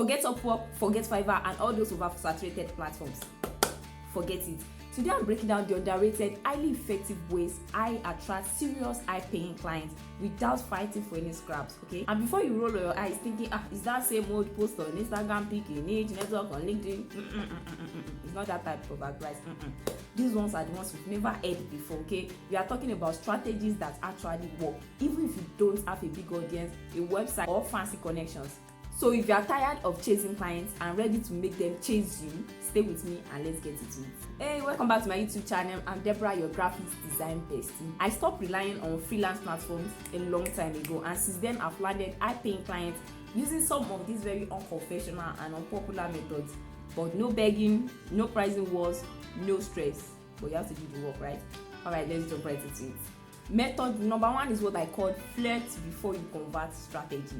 Forget Upwork, forget Fiverr, and all those oversaturated platforms. Forget it. Today I'm breaking down the underrated, highly effective ways I attract serious, high-paying clients without fighting for any scraps, okay? And before you roll your eyes thinking, is that same old post on Instagram, pick Lineage, network on LinkedIn? It's not that type of advice. These ones are the ones you've never heard before, okay? We are talking about strategies that actually work, even if you don't have a big audience, a website, or fancy connections. So if you are tired of chasing clients and ready to make them chase you, stay with me and let's get into it. Hey, welcome back to my YouTube channel. I'm Deborah, your graphics design bestie. I stopped relying on freelance platforms a long time ago, and since then I've landed high-paying clients using some of these very unconventional and unpopular methods. But no begging, no pricing wars, no stress. But you have to do the work, right? Alright, let's jump right into it. Method number one is what I call flirt before you convert strategy.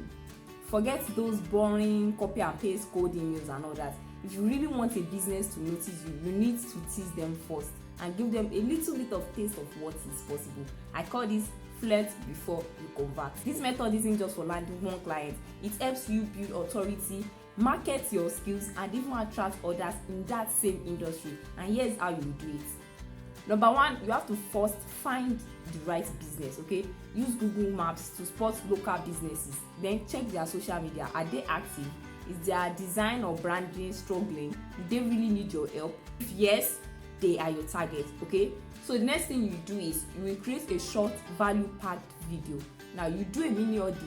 Forget those boring copy and paste code emails and all that. If you really want a business to notice you, you need to tease them first and give them a little bit of taste of what is possible. I call this flirt before you convert. This method isn't just for landing one client. It helps you build authority, market your skills, and even attract others in that same industry. And here's how you do it. Number one, you have to first find the right business, okay? Use Google Maps to spot local businesses. Then check their social media. Are they active? Is their design or branding struggling? Do they really need your help? If yes, they are your target, okay? So the next thing you do is you will create a short value-packed video. Now you do a mini audit,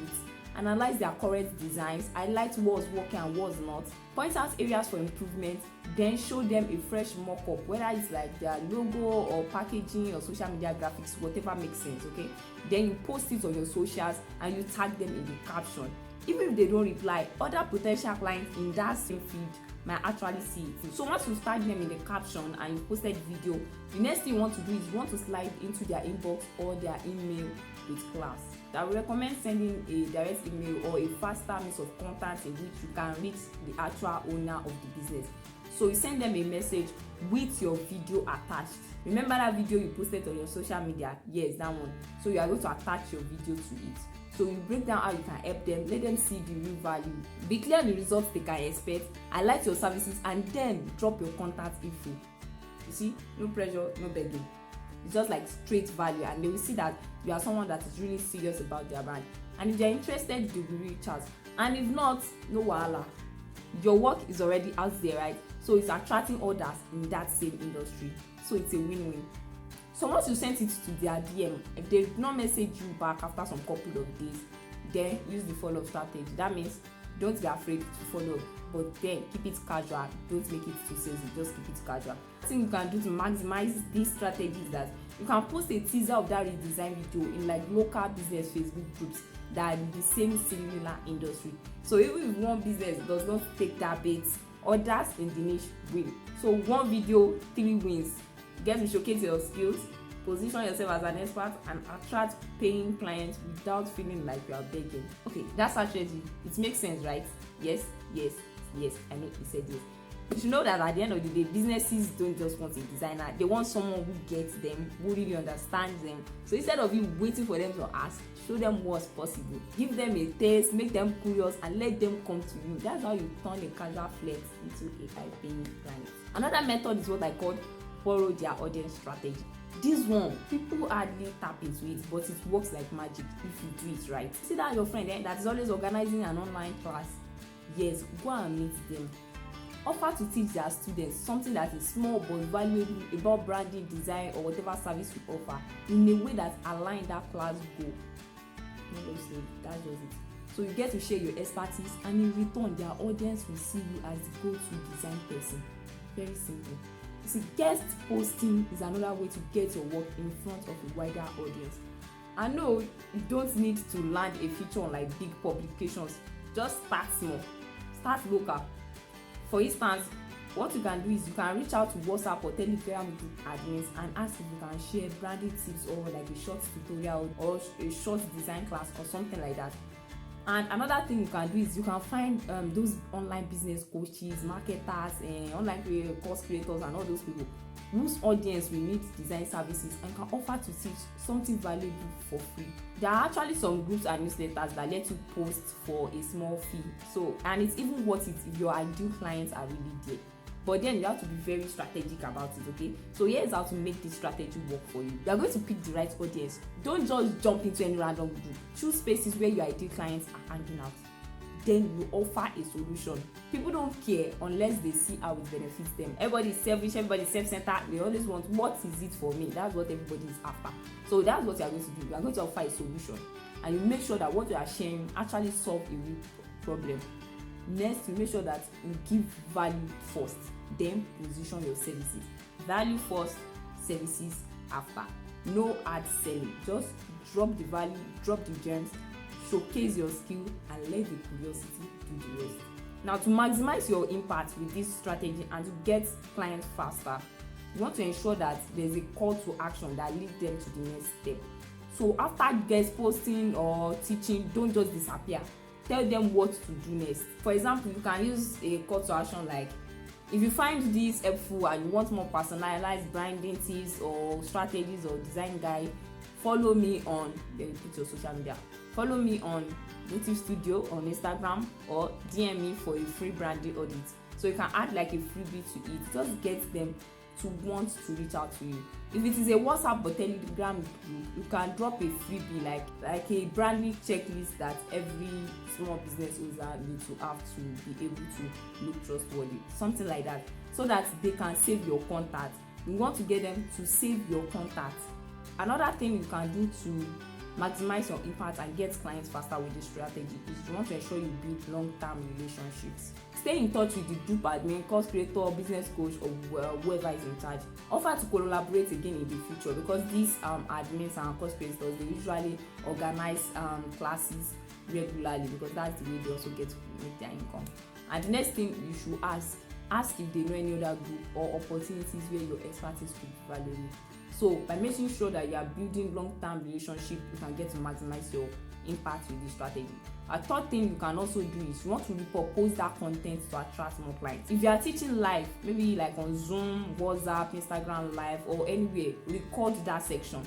analyze their current designs, highlight what's working and what's not, point out areas for improvement, then show them a fresh mock-up, whether it's like their logo or packaging or social media graphics, whatever makes sense, okay? Then you post it on your socials and you tag them in the caption. Even if they don't reply, other potential clients in that same feed might actually see it. So once you tag them in the caption and you posted the video, the next thing you want to do is you want to slide into their inbox or their email with class. I would recommend sending a direct email or a faster means of contact in which you can reach the actual owner of the business. So you send them a message with your video attached. Remember that video you posted on your social media? Yes, that one. So you are going to attach your video to it. So you break down how you can help them, let them see the real value. Be clear on the results they can expect, highlight your services, and then drop your contact info. You see, no pressure, no begging. It's just like straight value, and they will see that you are someone that is really serious about their brand. And if they're interested, they will reach out. And if not, no wahala. Your work is already out there, right? So it's attracting others in that same industry. So it's a win-win. So once you send it to their DM, if they do not message you back after some couple of days, then use the follow-up strategy. That means don't be afraid to follow up, but then keep it casual. Don't make it too salesy, just keep it casual. The thing you can do to maximize this strategy is that you can post a teaser of that redesign video in like local business Facebook groups that are in the same similar industry. So even if one business does not take that bait, others in the niche will. So one video, 3 wins. Get to showcase your skills, position yourself as an expert, and attract paying clients without feeling like you are begging. Okay, that's strategy. It makes sense, right? Yes. I know you said yes. You should know that at the end of the day, businesses don't just want a designer. They want someone who gets them, who really understands them. So instead of you waiting for them to ask, show them what's possible. Give them a taste, make them curious, and let them come to you. That's how you turn a casual flirt into a high-paying client. Another method is what I call borrow their audience strategy. This one, people hardly tap into it, but it works like magic if you do it right. See that your friend that is always organizing an online class? Yes, go and meet them. Offer to teach their students something that is small but valuable about branding, design, or whatever service you offer in a way that aligns that class goal. That's just it. So you get to share your expertise, and in return, their audience will see you as the go-to design person. Very simple. You see, guest posting is another way to get your work in front of a wider audience. I know you don't need to land a feature on like big publications. Just start small. Start local. For instance, what you can do is you can reach out to WhatsApp or Telegram group admins and ask if you can share branding tips or like a short tutorial or a short design class or something like that. And another thing you can do is you can find those online business coaches, marketers, and online course creators, and all those people whose audience will need design services and can offer to teach something valuable for free. There are actually some groups and newsletters that let you post for a small fee. So, and it's even worth it if your ideal clients are really there. But then you have to be very strategic about it, okay? So here's how to make this strategy work for you. You are going to pick the right audience. Don't just jump into any random group. Choose spaces where your ideal clients are hanging out. Then you offer a solution. People don't care unless they see how it benefits them. Everybody is selfish, everybody is self-centered. They always want, what is it for me? That's what everybody is after. So that's what you are going to do. You are going to offer a solution. And you make sure that what you are sharing actually solves a real problem. Next, you make sure that you give value first. Then position your services. Value first, services after. No ad selling. Just drop the value, drop the gems, showcase your skill, and let the curiosity do the rest. Now, to maximize your impact with this strategy and to get clients faster, you want to ensure that there's a call to action that leads them to the next step. So after guest posting or teaching, don't just disappear. Tell them what to do next. For example, you can use a call to action like, if you find this helpful and you want more personalized branding tips or strategies or design guide, follow me on, then you put your social media. Follow me on YouTube Studio on Instagram, or DM me for a free branding audit. So you can add like a freebie to it. Just get them to want to reach out to you. If it is a WhatsApp or Telegram group, you can drop a freebie like a branding checklist that every small business owner needs to have to be able to look trustworthy. Something like that, so that they can save your contact. You want to get them to save your contact. Another thing you can do to maximize your impact and get clients faster with this strategy is you want to ensure you build long-term relationships. Stay in touch with the group admin, course creator, business coach, or whoever is in charge. Offer to collaborate again in the future, because these admins and course creators, they usually organize classes regularly, because that's the way they also get to make their income. And the next thing you should ask if they know any other group or opportunities where your expertise could be valuable. So by making sure that you are building long-term relationship, you can get to maximize your impact with this strategy. A third thing you can also do is you want to repurpose that content to attract more clients. If you are teaching live, maybe like on Zoom, WhatsApp, Instagram live, or anywhere, record that section.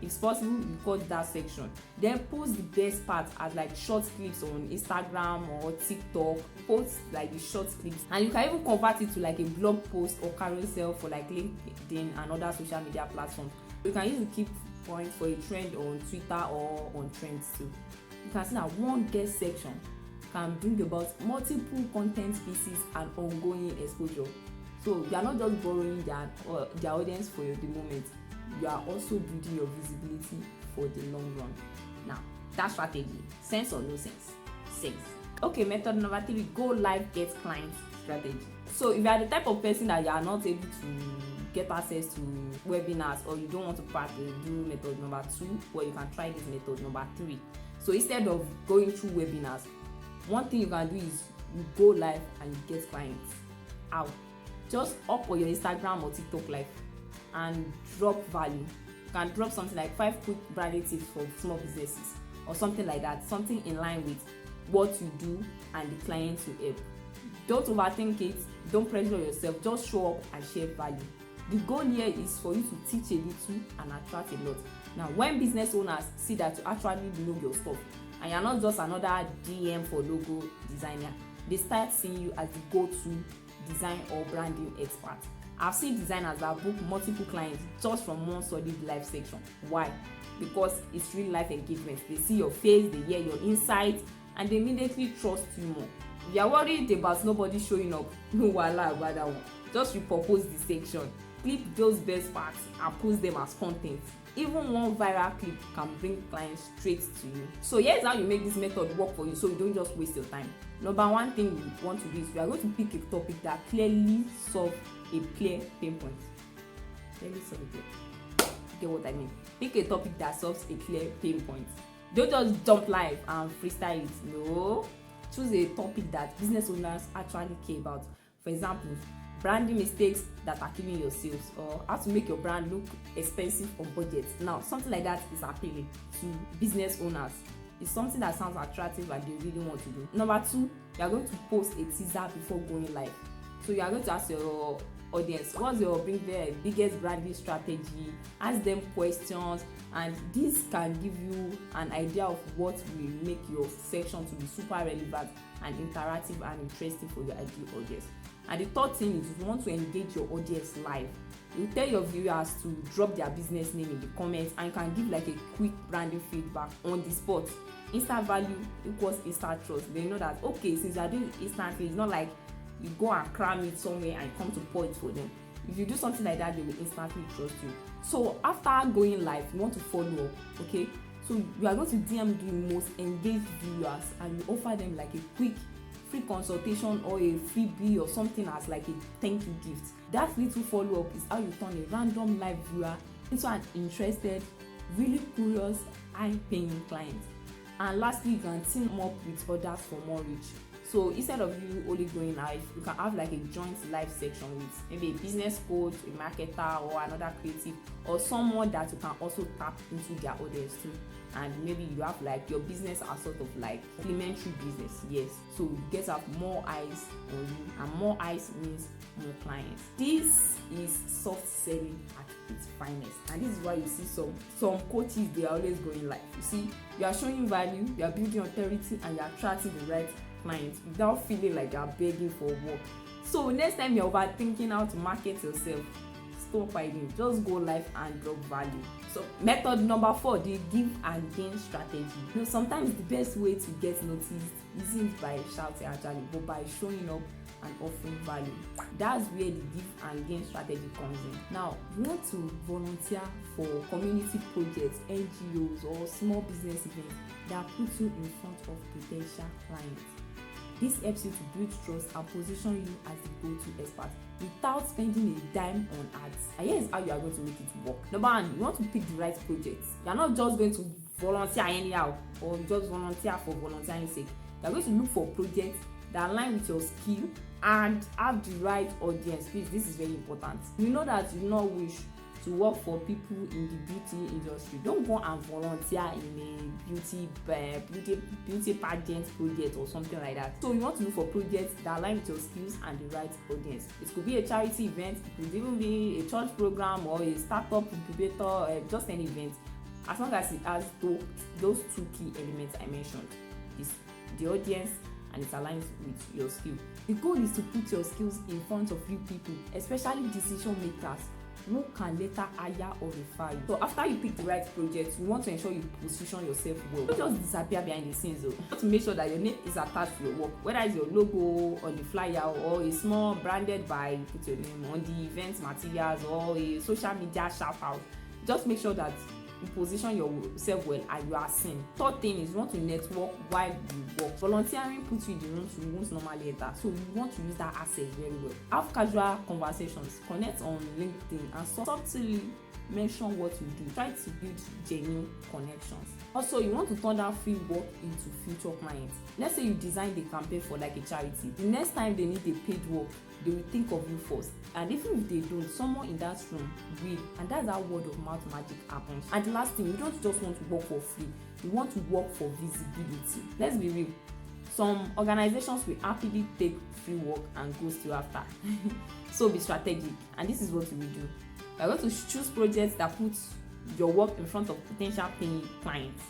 If possible, record that section. Then post the best part as like short clips on Instagram or TikTok. Post like the short clips, and you can even convert it to like a blog post or carousel for like LinkedIn and other social media platforms. You can use the key points for a trend on Twitter or on Trends too. You can see that one guest section can bring about multiple content pieces and ongoing exposure. So you are not just borrowing their audience for the moment. You are also building your visibility for the long run. Now, that strategy, sense or no sense? Sense. Okay, method number 3, go live, get clients strategy. So if you are the type of person that you are not able to get access to webinars, or you don't want to do method number 2, well, you can try this method number 3. So instead of going through webinars, one thing you can do is you go live and you get clients. How? Just up on your Instagram or TikTok live and drop value. You can drop something like 5 quick branding tips for small businesses or something like that, something in line with what you do and the clients you help. Don't overthink it, don't pressure yourself, just show up and share value. The goal here is for you to teach a little and attract a lot. Now, when business owners see that you actually know your stuff and you're not just another DM for logo designer, they start seeing you as the go-to design or branding expert. I've seen designers that book multiple clients just from one solid live section. Why? Because it's real life engagement. They see your face, they hear your insights, and they immediately trust you more. If you are worried about nobody showing up, no wahala about that one. Just repurpose the section, clip those best parts and post them as content. Even one viral clip can bring clients straight to you. So here's how you make this method work for you, so you don't just waste your time. Number 1 thing you want to do is you are going to pick a topic that clearly solves a clear pain point. Clearly solve a clear. Get what I mean? Pick a topic that solves a clear pain point. Don't just jump live and freestyle it. No. Choose a topic that business owners actually care about. For example, branding mistakes that are killing your sales, or how to make your brand look expensive on budget. Now, something like that is appealing to business owners. It's something that sounds attractive and they really want to do. Number 2, you are going to post a teaser before going live. So you are going to ask your audience, what's your biggest branding strategy? Ask them questions, and this can give you an idea of what will make your section to be super relevant and interactive and interesting for your ideal audience. And the third thing is, you want to engage your audience live. You tell your viewers to drop their business name in the comments, and you can give like a quick branding feedback on the spot. Instant value equals instant trust. They know that, okay, since you are doing instantly, it's not like you go and cram it somewhere and come to pour it for them. If you do something like that, they will instantly trust you. So after going live, you want to follow up, okay? So you are going to DM the most engaged viewers, and you offer them like a quick free consultation or a freebie or something as like a thank you gift. That little follow-up is how you turn a random live viewer into an interested, really curious, high-paying client. And lastly, you can team up with others for more reach. So instead of you only going live, you can have like a joint live section with maybe a business coach, a marketer, or another creative, or someone that you can also tap into their audience too. And maybe you have like your business as sort of like complementary business. Yes, so you get to have more eyes on you, and more eyes means more clients. This is soft selling at its finest, and this is why you see some coaches, they are always going live. You see, you are showing value, you are building authority, and you are attracting the right clients without feeling like you are begging for work. So next time you're overthinking how to market yourself, stop hiding, just go live and drop value. So method number 4, the give and gain strategy. You know, sometimes the best way to get noticed isn't by shouting actually, but by showing up and offering value. That's where the give and gain strategy comes in. Now, you want to volunteer for community projects, NGOs, or small business events that put you in front of potential clients. This helps you to build trust and position you as the go-to expert without spending a dime on ads. And here's how you are going to make it work. Number 1, you want to pick the right projects. You are not just going to volunteer anyhow or just volunteer for volunteering sake. You are going to look for projects that align with your skill and have the right audience. Please, this is very important. You know that you do not wish to work for people in the beauty industry. Don't go and volunteer in a beauty pageant project or something like that. So you want to look for projects that align with your skills and the right audience. It could be a charity event, it could even be a church program or a startup incubator, just any event. As long as it has those 2 key elements I mentioned, is the audience and it aligns with your skill. The goal is to put your skills in front of few people, especially decision makers, who can later hire or refer you. So after you pick the right project, you want to ensure you position yourself well. Don't just disappear behind the scenes though. You want to make sure that your name is attached to your work, whether it's your logo on the flyer or a small branded by put your name on the event materials or a social media shout out. Just make sure that you position yourself well and you are seen. Third thing is, you want to network while you work. Volunteering puts you in the rooms you won't normally enter, so you want to use that asset very well. Have casual conversations, connect on LinkedIn, and subtly mention what you do. Try to build genuine connections. Also, you want to turn that free work into future clients. Let's say you designed a campaign for like a charity. The next time they need a paid work, they will think of you first. And even if they don't, someone in that room will. And that's how word of mouth magic happens. And the last thing, you don't just want to work for free. You want to work for visibility. Let's be real. Some organizations will happily take free work and ghost you after. So be strategic. And this is what you will do. You're going to choose projects that put your work in front of potential paying clients.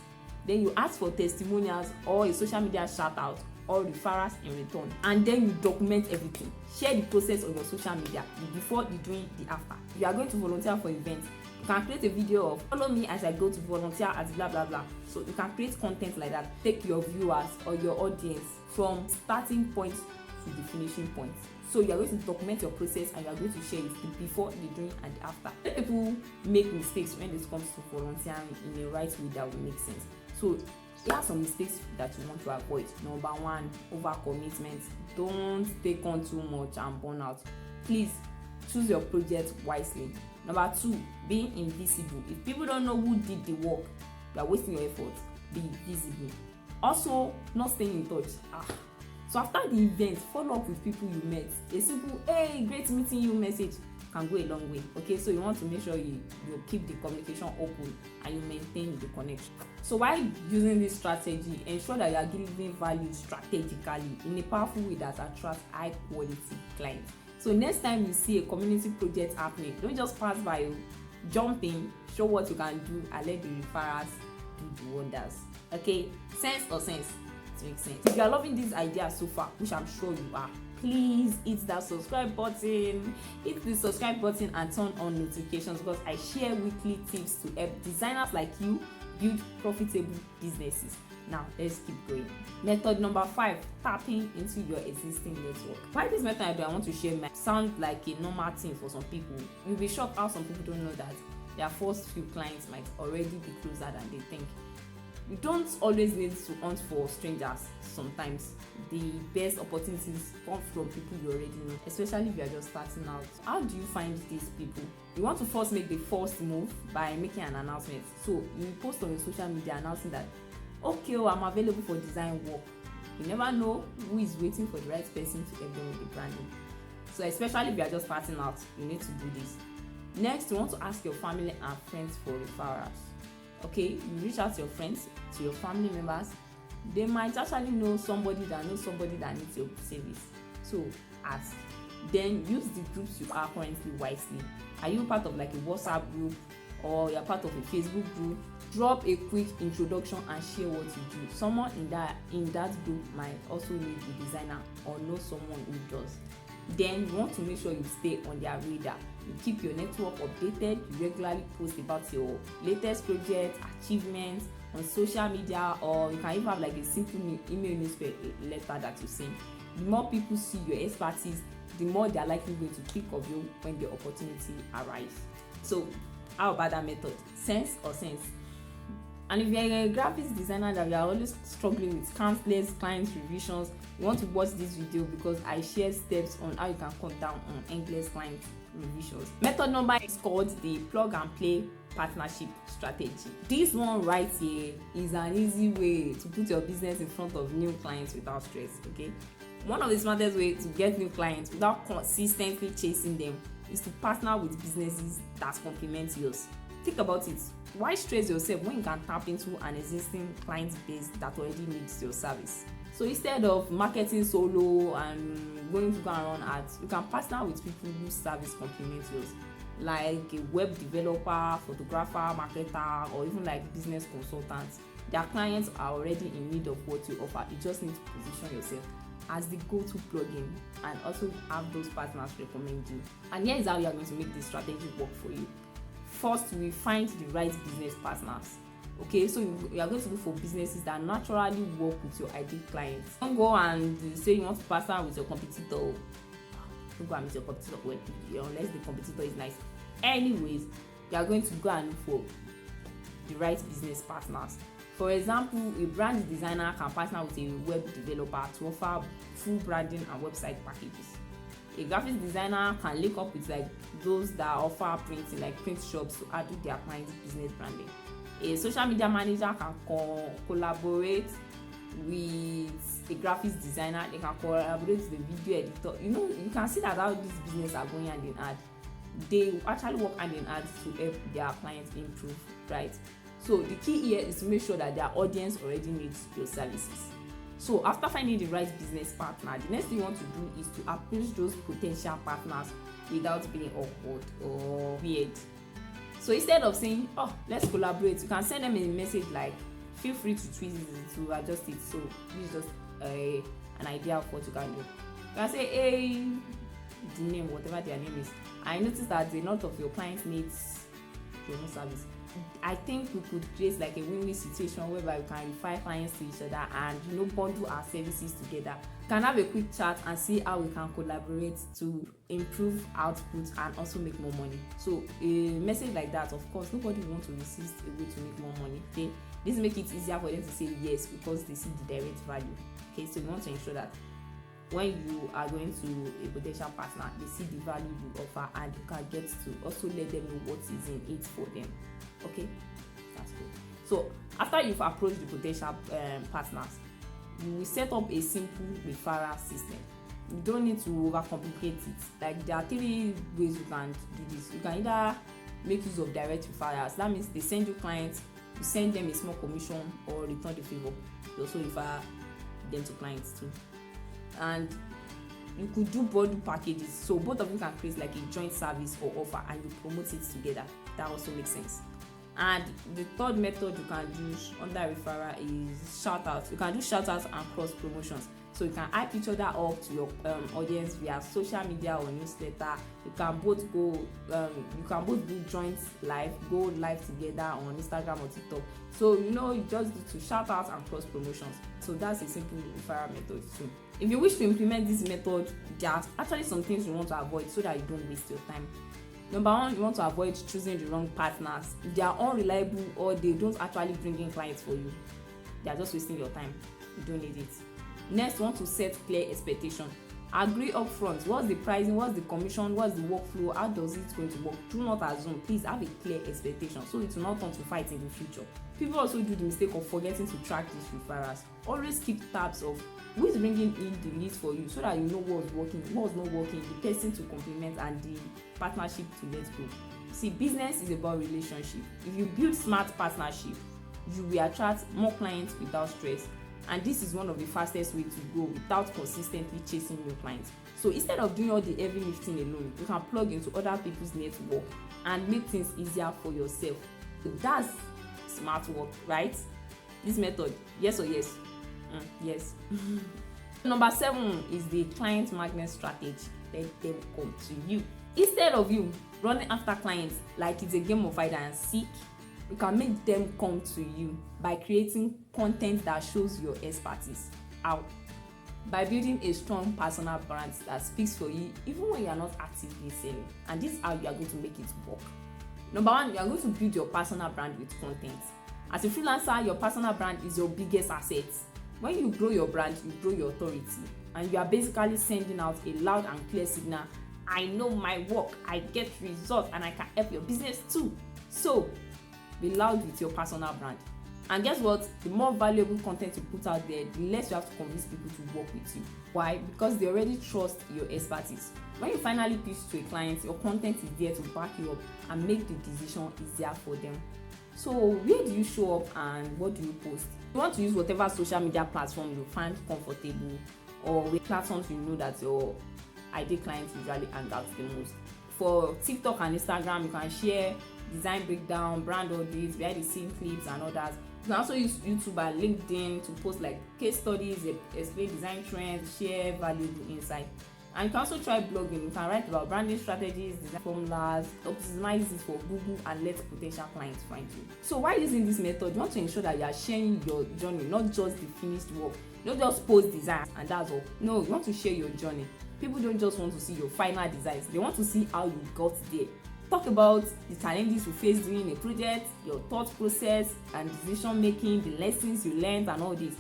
Then you ask for testimonials or a social media shout out or referrals in return, and then you document everything. Share the process on your social media, the before, the during, the after. If you are going to volunteer for events, you can create a video of follow me as I go to volunteer at blah blah blah. So you can create content like that. Take your viewers or your audience from starting point to the finishing point. So you are going to document your process and you are going to share it, the before, the during, and the after. Let people make mistakes when it comes to volunteering in a right way that will make sense. So there are some mistakes that you want to avoid. Number 1, overcommitment. Don't take on too much and burn out. Please choose your project wisely. Number 2, being invisible. If people don't know who did the work, you are wasting your effort. Be visible. Also, not staying in touch. So after the event, follow up with people you met. A simple "hey, great meeting you" message can go a long way. Okay, so you want to make sure you keep the communication open and you maintain the connection. So while using this strategy, ensure that you are giving value strategically in a powerful way that attracts high quality clients. So next time you see a community project happening, don't just pass by, you jump in, show what you can do, and let the referrals do the wonders. Okay, sense or sense? It makes sense. If you are loving this idea so far, which I'm sure you are, please hit that subscribe button, hit the subscribe button and turn on notifications, because I share weekly tips to help designers like you build profitable businesses. Now let's keep going. Method number 5, tapping into your existing network. Why this method I want to share might sound like a normal thing for some people. You'll be shocked how some people don't know that their first few clients might already be closer than they think. You don't always need to hunt for strangers. Sometimes the best opportunities come from people you already know, especially if you are just starting out. How do you find these people? You want to first make the first move by making an announcement. So you post on your social media announcing that, okay, I'm available for design work. You never know who is waiting for the right person to help them with the branding. So especially if you are just starting out, you need to do this. Next, you want to ask your family and friends for referrals. Okay, you reach out to your friends, to your family members. They might actually know somebody that needs your service. So ask. Then use the groups you are currently wisely. Are you part of like a WhatsApp group or you're part of a Facebook group? Drop a quick introduction and share what you do. Someone in that group might also need a designer or know someone who does. Then you want to make sure you stay on their radar. You keep your network updated. You regularly post about your latest project, achievements on social media, or you can even have like a simple email newsletter that you send. The more people see your expertise, the more they are likely going to think of you when the opportunity arrives. So how about that method? Sense or sense? And if you're a graphics designer that you are always struggling with countless client revisions, you want to watch this video because I share steps on how you can cut down on endless client revisions. Method number is called the plug and play partnership strategy. This one right here is an easy way to put your business in front of new clients without stress. Okay, one of the smartest ways to get new clients without consistently chasing them is to partner with businesses that complement yours. Think about it. Why stress yourself when you can tap into an existing client base that already needs your service? So instead of marketing solo and going to go and run ads, you can partner with people whose service complements yours, like a web developer, photographer, marketer, or even like business consultants. Their clients are already in need of what you offer. You just need to position yourself as the go-to plugin and also have those partners recommend you. And here is how you are going to make this strategy work for you. First, we find the right business partners. Okay, so you are going to look for businesses that naturally work with your ideal clients. Don't go and say you want to partner with your competitor. Don't go and meet your competitor unless the competitor is nice. Anyways, you are going to go and look for the right business partners. For example, a brand designer can partner with a web developer to offer full branding and website packages. A graphics designer can link up with like those that offer printing, like print shops, to add to their clients' business branding. A social media manager can collaborate with a graphics designer. They can collaborate with the video editor. You can see that how these businesses are going hand in hand. They actually work hand in hand to help their clients improve, right? So the key here is to make sure that their audience already needs your services. So after finding the right business partner, the next thing you want to do is to approach those potential partners without being awkward or weird. So instead of saying, oh, let's collaborate, you can send them a message like, feel free to tweet it to adjust it. So this is just an idea of what you can do. You can say, hey, the name, whatever their name is. I noticed that a lot of your clients needs your own service. I think we could create like a win-win situation whereby we can refer clients to each other and bundle our services together. We can have a quick chat and see how we can collaborate to improve output and also make more money. So a message like that, of course, nobody wants to resist a way to make more money. Okay, this makes it easier for them to say yes because they see the direct value. Okay, so you want to ensure that when you are going to a potential partner, they see the value you offer and you can get to also let them know what is in it for them. Okay, that's good. So after you've approached the potential partners, you will set up a simple referral system. You don't need to overcomplicate it. Like, there are 3 ways you can do this. You can either make use of direct referrals. That means they send you clients, you send them a small commission or return the favor. You also refer them to clients too. And you could do bundle packages, so both of you can create like a joint service or offer and you promote it together. That also makes sense. And the third method you can do under referral is shout outs. You can do shout outs and cross promotions. So you can hype each other up to your audience via social media or newsletter. You can both do joint live, go live together on Instagram or TikTok. So you just do to shout out and cross promotions. So that's a simple referral method too. If you wish to implement this method, there are actually some things you want to avoid so that you don't waste your time. Number 1, you want to avoid choosing the wrong partners. If they are unreliable or they don't actually bring in clients for you, they are just wasting your time. You don't need it. Next, you want to set clear expectation. Agree upfront. What's the pricing? What's the commission? What's the workflow? How does it going to work? Do not assume. Please have a clear expectation so it will not turn to fight in the future. People also do the mistake of forgetting to track these referrals. Always keep tabs of who is bringing in the leads for you so that you know what's working, what's not working, the person to complement and the partnership to let go. See, business is about relationship. If you build smart partnership, you will attract more clients without stress. And this is one of the fastest ways to grow without consistently chasing new clients. So instead of doing all the heavy lifting alone, you can plug into other people's network and make things easier for yourself. So that's smart work, right? This method, yes or yes? Yes. Number 7 is the client magnet strategy. Let them come to you. Instead of you running after clients like it's a game of hide and seek, you can make them come to you by creating content that shows your expertise. How? By building a strong personal brand that speaks for you even when you are not actively selling. And this is how you are going to make it work. Number 1, you are going to build your personal brand with content. As a freelancer, your personal brand is your biggest asset. When you grow your brand, you grow your authority, and you are basically sending out a loud and clear signal. I know my work, I get results, and I can help your business too. So be loud with your personal brand. And guess what? The more valuable content you put out there, the less you have to convince people to work with you. Why? Because they already trust your expertise. When you finally pitch to a client, your content is there to back you up and make the decision easier for them. So where do you show up and what do you post? You want to use whatever social media platform you find comfortable, or with platforms you know that your ideal clients usually hang out the most. For TikTok and Instagram, you can share design breakdown, brand audits, behind the scene clips and others. You can also use YouTube and LinkedIn to post like case studies, explain design trends, share valuable insight. And you can also try blogging. You can write about branding strategies, design formulas, optimize it for Google and let potential clients find you. So while using this method, you want to ensure that you are sharing your journey, not just the finished work. Don't just post designs and that's all. No, you want to share your journey. People don't just want to see your final designs. They want to see how you got there. Talk about the challenges you face during a project, your thought process and decision making, the lessons you learned and all this.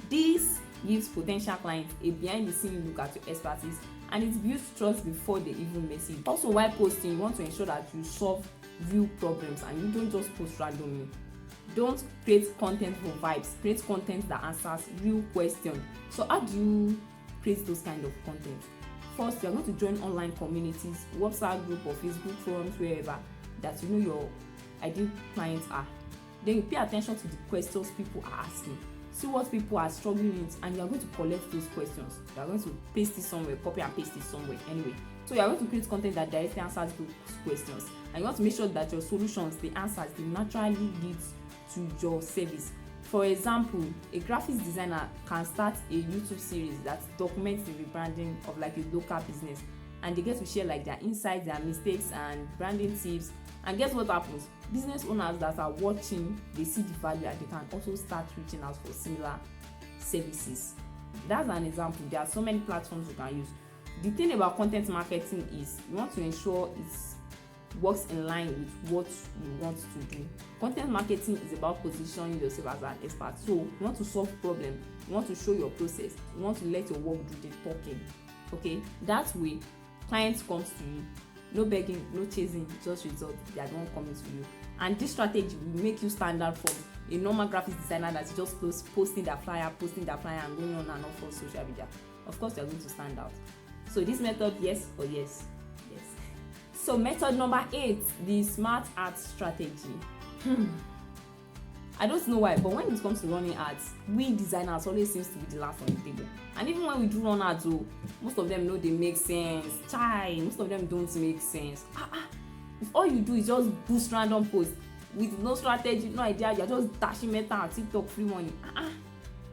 This gives potential clients a behind the scene look at your expertise, and it builds trust before they even message. Also, while posting, you want to ensure that you solve real problems and you don't just post randomly. Don't create content for vibes. Create content that answers real questions. So how do you create those kind of content? First, you're going to join online communities, WhatsApp group or Facebook forums, wherever that you know your ideal clients are. Then you pay attention to the questions people are asking. See what people are struggling with, and you are going to collect those questions. You are going to paste it somewhere, copy and paste it somewhere anyway. So you are going to create content that directly answers those questions, and you want to make sure that your solutions, the answers, they naturally lead to your service. For example, a graphics designer can start a YouTube series that documents the rebranding of like a local business, and they get to share like their insights, their mistakes and branding tips. And guess what happens? Business owners that are watching, they see the value and they can also start reaching out for similar services. That's an example. There are so many platforms you can use. The thing about content marketing is you want to ensure it works in line with what you want to do. Content marketing is about positioning yourself as an expert. So you want to solve problems, you want to show your process, you want to let your work do the talking. Okay, that way clients comes to you. No begging, no chasing, just results. They are the one coming to you. And this strategy will make you stand out from a normal graphic designer that's just posting their flyer and going on and off on social media. of course you are going to stand out. So this method, yes or yes? Yes. So method number 8, the smart ad strategy. I don't know why, but when it comes to running ads, we designers always seems to be the last on the table. And even when we do run ads, most of them know they make sense. Most of them don't make sense. If all you do is just boost random posts with no strategy, no idea, you're just dashing Meta and TikTok free money.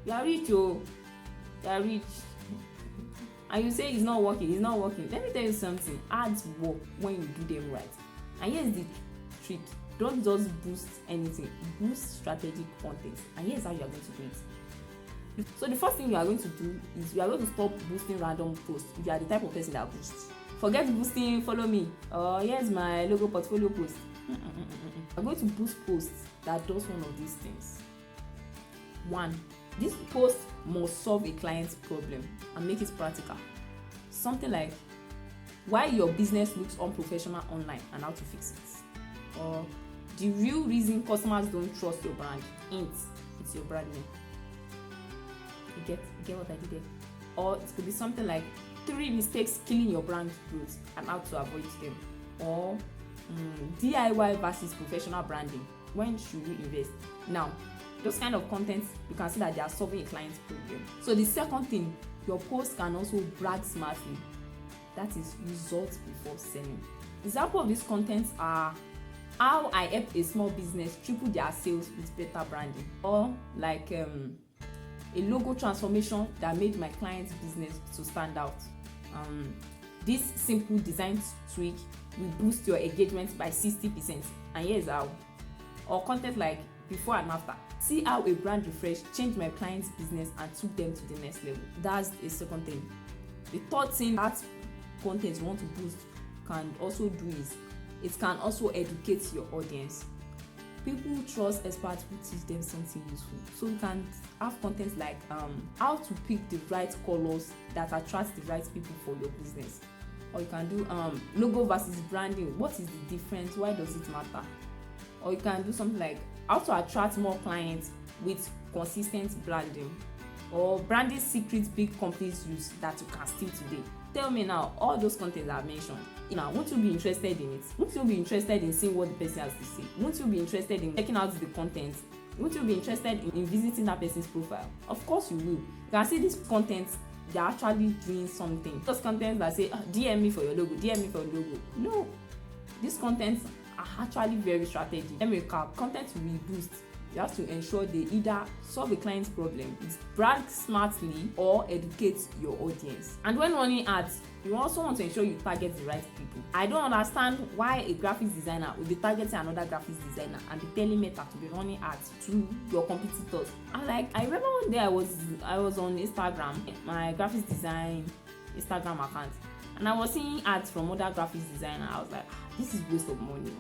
You are rich, you are rich. And you say it's not working. Let me tell you something. Ads work when you do them right. And here's the trick. Don't just boost anything. Boost strategic content. And here's how you are going to do it. So the first thing you are going to do is you are going to stop boosting random posts. If you are the type of person that boosts. Forget boosting, follow me. Here's my logo portfolio post. I'm going to boost posts that does one of these things. 1. This post must solve a client's problem and make it practical. Something like why your business looks unprofessional online and how to fix it. Or the real reason customers don't trust your brand. It's your brand name. You get what I did there? Or it could be something like 3 mistakes killing your brand growth and how to avoid them. Or DIY versus professional branding. When should you invest? Now, those kind of contents, you can see that they are solving a client's problem. So the second thing, your post can also brag smartly. That is results before selling. Example of these contents are how I helped a small business triple their sales with better branding. Or like a logo transformation that made my client's business to stand out. This simple design tweak will boost your engagement by 60%. And here's how. Or content like before and after. See how a brand refresh changed my client's business and took them to the next level. That's a second thing. The third thing that content you want to boost can also do is it can also educate your audience. People trust experts who teach them something useful. So you can have content like how to pick the right colors that attract the right people for your business. Or you can do logo versus branding. What is the difference? Why does it matter? Or you can do something like how to attract more clients with consistent branding. Or branding secrets big companies use that you can steal today. Tell me now, all those contents I've mentioned, now, won't you be interested in it? Won't you be interested in seeing what the person has to say? Won't you be interested in checking out the content? Won't you be interested in visiting that person's profile? Of course you will. You can see these contents, they're actually doing something. Those contents that say, DM me for your logo, DM me for your logo. No, these contents are actually very strategic. Let me recap. Content will boost. You have to ensure they either solve a client's problem, brand smartly, or educate your audience. And when running ads, you also want to ensure you target the right people. I don't understand why a graphics designer will be targeting another graphics designer and be telling Meta to be running ads to your competitors. And I remember one day I was on Instagram, my graphics design Instagram account, and I was seeing ads from other graphics designers. I was like, this is waste of money.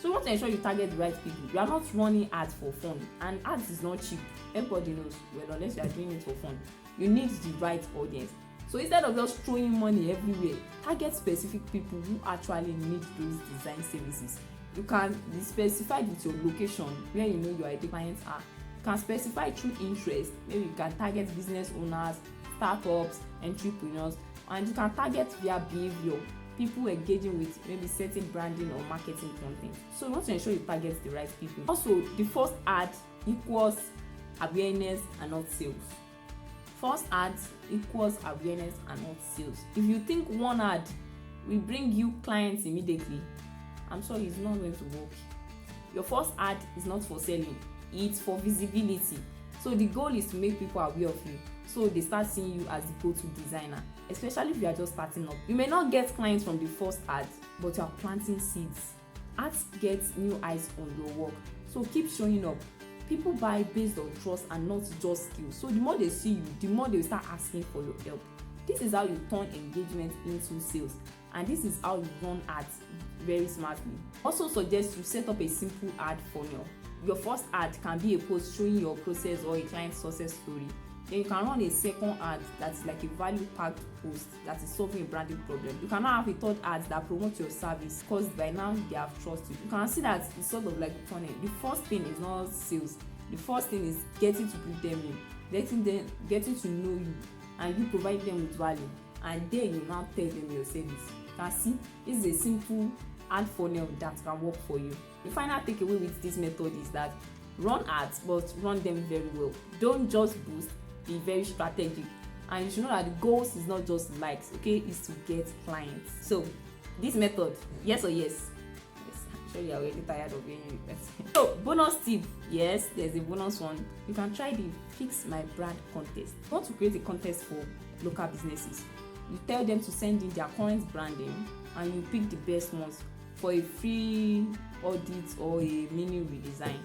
So you want to ensure you target the right people. You are not running ads for fun, and ads is not cheap. Everybody knows. Well, unless you are doing it for fun, you need the right audience. So instead of just throwing money everywhere, target specific people who actually need those design services. You can be specified with your location, where you know your ideal clients are. You can specify true interest. Maybe you can target business owners, startups, entrepreneurs, and you can target via behavior. People engaging with maybe certain branding or marketing content. So you want to ensure you target the right people. Also, the first ad equals awareness and not sales. First ads equals awareness and not sales. If you think one ad will bring you clients immediately, I'm sorry, it's not going to work. Your first ad is not for selling, it's for visibility. So the goal is to make people aware of you, so they start seeing you as the go-to designer, especially if you are just starting up. You may not get clients from the first ad, but you are planting seeds. Ads get new eyes on your work, so keep showing up. People buy based on trust and not just skill. So the more they see you, the more they will start asking for your help. This is how you turn engagement into sales, and this is how you run ads very smartly. Also suggest you set up a simple ad funnel. Your first ad can be a post showing your process or a client success story. Then you can run a second ad that's like a value-packed post that is solving a branding problem. You can now have a third ad that promotes your service, because by now they have trusted you. You can see that it's sort of like a funnel. The first thing is not sales. The first thing is getting to put them in, getting to know you, and you provide them with value, and then you now tell them your service. You can see this is a simple ad funnel that can work for you. The final takeaway with this method is that run ads, but run them very well. Don't just boost, be very strategic. And you should know that the goals is not just likes, okay, it's to get clients. So this method, yes or yes? Yes, I'm sure you're already tired of hearing it. So bonus tip, yes, there's a bonus one. You can try the Fix My Brand contest. You want to create a contest for local businesses. You tell them to send in their current branding, and you pick the best ones for a free audit or a mini redesign.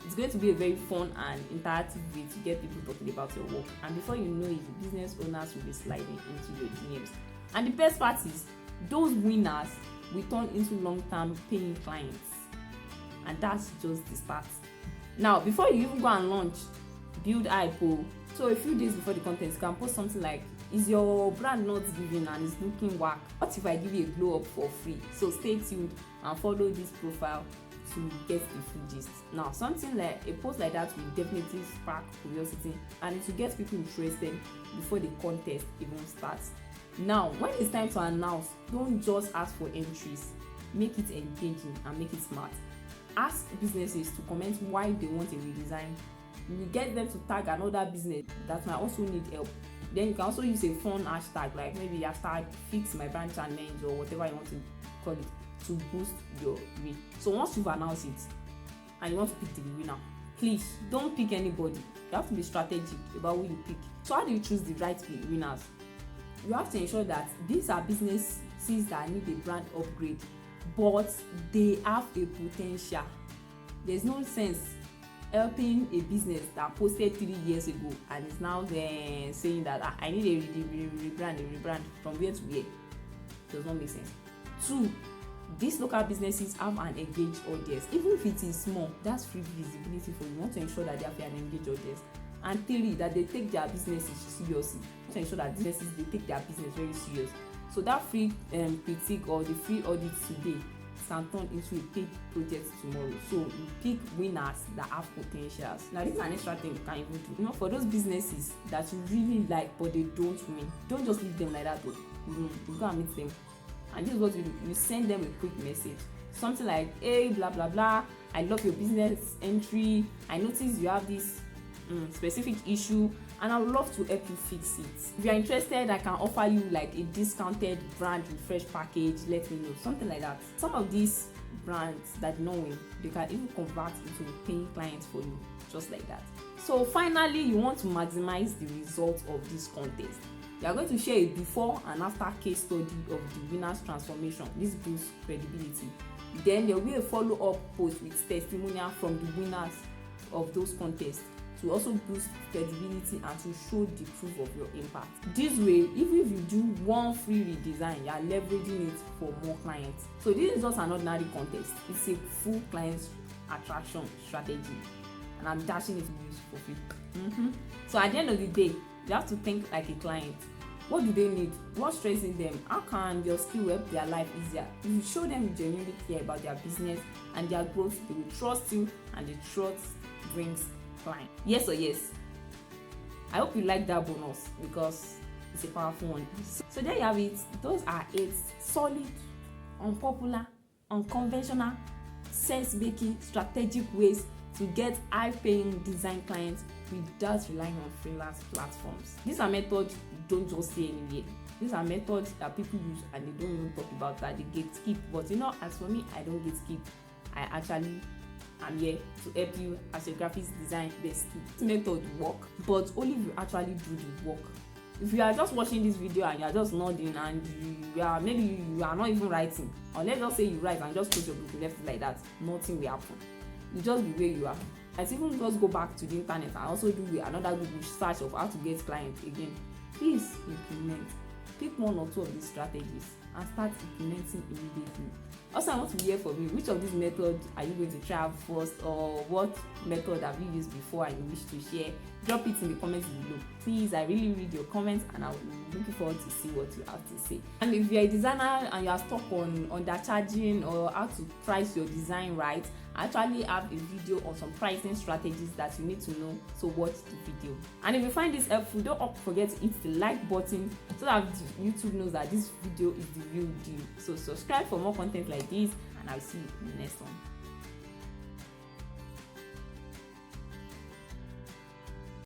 It's going to be a very fun and interactive way to get people talking about your work, and before you know it, the business owners will be sliding into your DMs. And the best part is, those winners will turn into long-term paying clients, and that's just the start. Now, before you even go and launch, build hype. So a few days before the contest, you can post something like, is your brand not giving and is looking whack? What if I give you a glow up for free? So stay tuned and follow this profile to get the full gist. Now, something like a post like that will definitely spark curiosity, and it will get people interested before the contest even starts. Now, when it's time to announce, don't just ask for entries. Make it engaging and make it smart. Ask businesses to comment why they want a redesign. You will get them to tag another business that might also need help. Then you can also use a fun hashtag, like maybe hashtag Fix My Brand Challenge or whatever you want to call it, to boost your reach. So once you've announced it and you want to pick the winner, please don't pick anybody. You have to be strategic about who you pick. So how do you choose the right winners? You have to ensure that these are businesses that need a brand upgrade, but they have a potential. There's no sense helping a business that posted 3 years ago and is now saying that I need a rebrand from where to where. Does not make sense. 2, these local businesses have an engaged audience. Even if it is small, that's free visibility for you. You want to ensure that they have an engaged audience. And 3, that they take their businesses seriously. You want to ensure that businesses, they take their business very serious. So that free critique or the free audit today can turn into a paid project tomorrow. So you pick winners that have potentials. Now, this is an extra thing you can even do. You know, for those businesses that you really like but they don't win, don't just leave them like that. You go and meet them. And this is what you do. You send them a quick message. Something like, hey, blah, blah, blah. I love your business entry. I noticed you have this specific issue, and I would love to help you fix it. If you are interested, I can offer you like a discounted brand refresh package. Let me know. Something like that. Some of these brands that know win, they can even convert into paying clients for you, just like that. So finally, you want to maximize the results of this contest. You are going to share a before and after case study of the winner's transformation. This boosts credibility. Then there will be a follow-up post with testimonial from the winners of those contests to also boost credibility and to show the proof of your impact. This way, even if you do one free redesign, you are leveraging it for more clients. So this is just an ordinary contest. It's a full client attraction strategy, and I'm dashing it to use for free. So at the end of the day, you have to think like a client. What do they need? What's stressing them? How can your skill help their life easier? If you show them you genuinely care about their business and their growth, they will trust you, and the trust brings clients. Yes or yes? I hope you like that bonus because it's a powerful one. So there you have it. Those are 8 solid, unpopular, unconventional, sense-making, strategic ways to get high-paying design clients without relying on freelance platforms. These are methods you don't just see anywhere. These are methods that people use and they don't even talk about, that they gatekeep. But you know, as for me, I don't gatekeep. I actually am here to help you as a graphics design bestie. This method work, but only if you actually do the work. If you are just watching this video and you are just nodding and maybe you are not even writing, or let's just say you write and just close your book and left it like that, nothing will happen. You just be where you are. And even just go back to the internet and also do another Google search of how to get clients again. Please implement. Pick 1 or 2 of these strategies and start implementing immediately. Also, I want to hear from you. Which of these methods are you going to try out first, or what method have you used before and you wish to share? Drop it in the comments below. Please, I really read your comments and I'll be looking forward to see what you have to say. And if you're a designer and you are stuck on undercharging or how to price your design right, I actually have a video on some pricing strategies that you need to know, so watch the video. And if you find this helpful, don't forget to hit the like button so that YouTube knows that this video is the real deal. So subscribe for more content like this, and I'll see you in the next one.